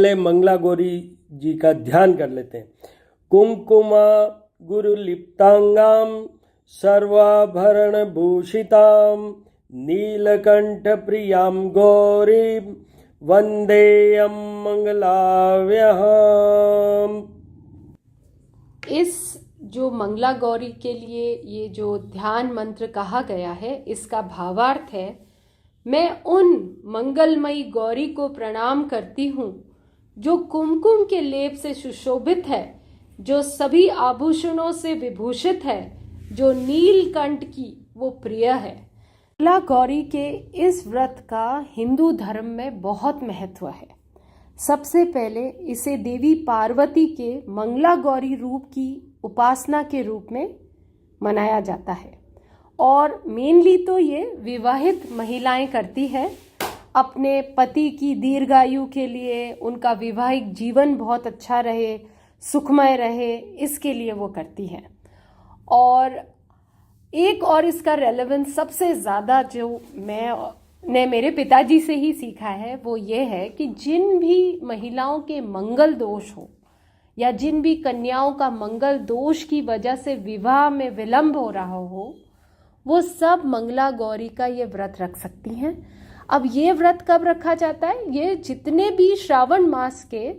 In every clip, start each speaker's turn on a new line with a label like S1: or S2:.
S1: पहले मंगला गौरी जी का ध्यान कर लेते हैं। कुंकुमा गुरु लिप्तांगाम सर्वाभरण भूषिताम नीलकंठ प्रियाम गौरी वंदेयम मंगलाव्यहम।
S2: इस जो मंगला गौरी के लिए ये जो ध्यान मंत्र कहा गया है, इसका भावार्थ है, मैं उन मंगलमयी गौरी को प्रणाम करती हूँ जो कुमकुम के लेप से सुशोभित है, जो सभी आभूषणों से विभूषित है, जो नीलकंठ की वो प्रिय है। मंगला गौरी के इस व्रत का हिंदू धर्म में बहुत महत्व है। सबसे पहले इसे देवी पार्वती के मंगला गौरी रूप की उपासना के रूप में मनाया जाता है और मेनली तो ये विवाहित महिलाएं करती है अपने पति की दीर्घायु के लिए, उनका वैवाहिक जीवन बहुत अच्छा रहे, सुखमय रहे, इसके लिए वो करती हैं। और एक और इसका रेलेवेंस सबसे ज़्यादा जो मैंने मेरे पिताजी से ही सीखा है वो ये है कि जिन भी महिलाओं के मंगल दोष हो या जिन भी कन्याओं का मंगल दोष की वजह से विवाह में विलंब हो रहा हो, वो सब मंगला गौरी का ये व्रत रख सकती हैं। अब ये व्रत कब रखा जाता है? ये जितने भी श्रावण मास के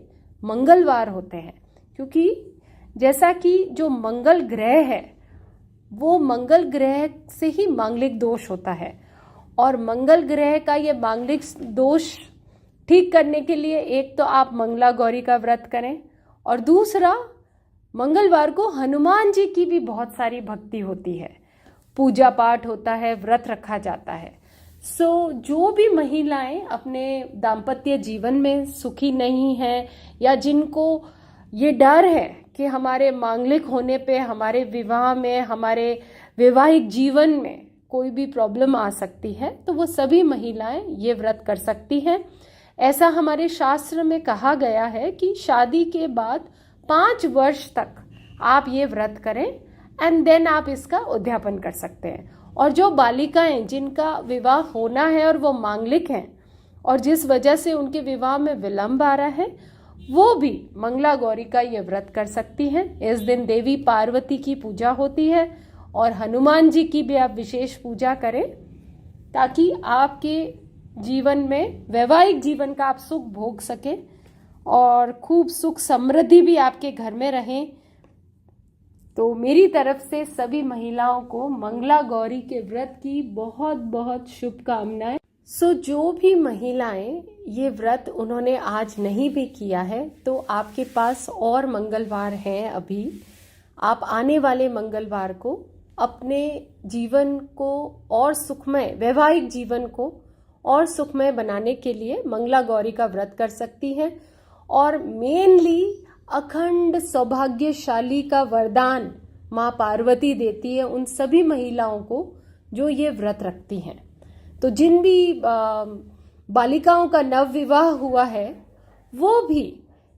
S2: मंगलवार होते हैं, क्योंकि जैसा कि जो मंगल ग्रह है वो मंगल ग्रह से ही मांगलिक दोष होता है और मंगल ग्रह का ये मांगलिक दोष ठीक करने के लिए एक तो आप मंगला गौरी का व्रत करें और दूसरा मंगलवार को हनुमान जी की भी बहुत सारी भक्ति होती है, पूजा पाठ होता है, व्रत रखा जाता है। जो भी महिलाएं अपने दाम्पत्य जीवन में सुखी नहीं हैं या जिनको ये डर है कि हमारे मांगलिक होने पे हमारे विवाह में, हमारे वैवाहिक जीवन में कोई भी प्रॉब्लम आ सकती है, तो वो सभी महिलाएं ये व्रत कर सकती हैं। ऐसा हमारे शास्त्र में कहा गया है कि शादी के बाद 5 वर्ष तक आप ये व्रत करें एंड देन आप इसका उद्यापन कर सकते हैं। और जो बालिकाएं जिनका विवाह होना है और वो मांगलिक हैं और जिस वजह से उनके विवाह में विलंब आ रहा है, वो भी मंगला गौरी का ये व्रत कर सकती हैं। इस दिन देवी पार्वती की पूजा होती है और हनुमान जी की भी आप विशेष पूजा करें ताकि आपके जीवन में, वैवाहिक जीवन का आप सुख भोग सकें और खूब सुख समृद्धि भी आपके घर में रहें। तो मेरी तरफ से सभी महिलाओं को मंगला गौरी के व्रत की बहुत बहुत शुभकामनाएं। जो भी महिलाएं ये व्रत उन्होंने आज नहीं भी किया है, तो आपके पास और मंगलवार हैं अभी। आप आने वाले मंगलवार को अपने जीवन को और सुखमय, वैवाहिक जीवन को और सुखमय बनाने के लिए मंगला गौरी का व्रत कर सकती हैं। और मेनली अखंड सौभाग्यशाली का वरदान माँ पार्वती देती है उन सभी महिलाओं को जो ये व्रत रखती हैं। तो जिन भी बालिकाओं का नव विवाह हुआ है वो भी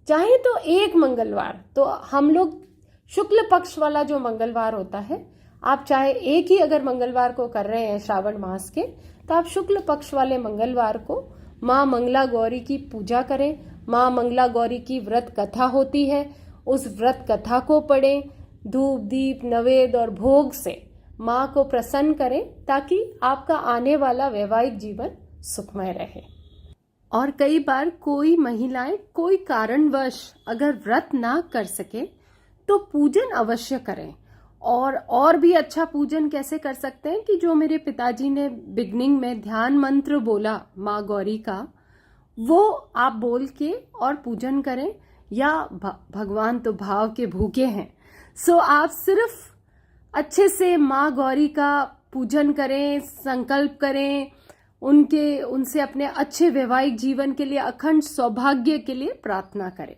S2: चाहे तो एक मंगलवार, तो हम लोग शुक्ल पक्ष वाला जो मंगलवार होता है, आप चाहे एक ही अगर मंगलवार को कर रहे हैं श्रावण मास के, तो आप शुक्ल पक्ष वाले मंगलवार को माँ मंगला गौरी की पूजा करें। माँ मंगला गौरी की व्रत कथा होती है, उस व्रत कथा को पढ़ें, धूप दीप नवेद और भोग से माँ को प्रसन्न करें ताकि आपका आने वाला वैवाहिक जीवन सुखमय रहे। और कई बार कोई महिलाएं कोई कारणवश अगर व्रत ना कर सके तो पूजन अवश्य करें। और भी अच्छा पूजन कैसे कर सकते हैं कि जो मेरे पिताजी ने बिगनिंग में ध्यान मंत्र बोला माँ गौरी का, वो आप बोल के और पूजन करें। या भगवान तो भाव के भूखे हैं, आप सिर्फ अच्छे से माँ गौरी का पूजन करें, संकल्प करें, उनसे अपने अच्छे वैवाहिक जीवन के लिए, अखंड सौभाग्य के लिए प्रार्थना करें।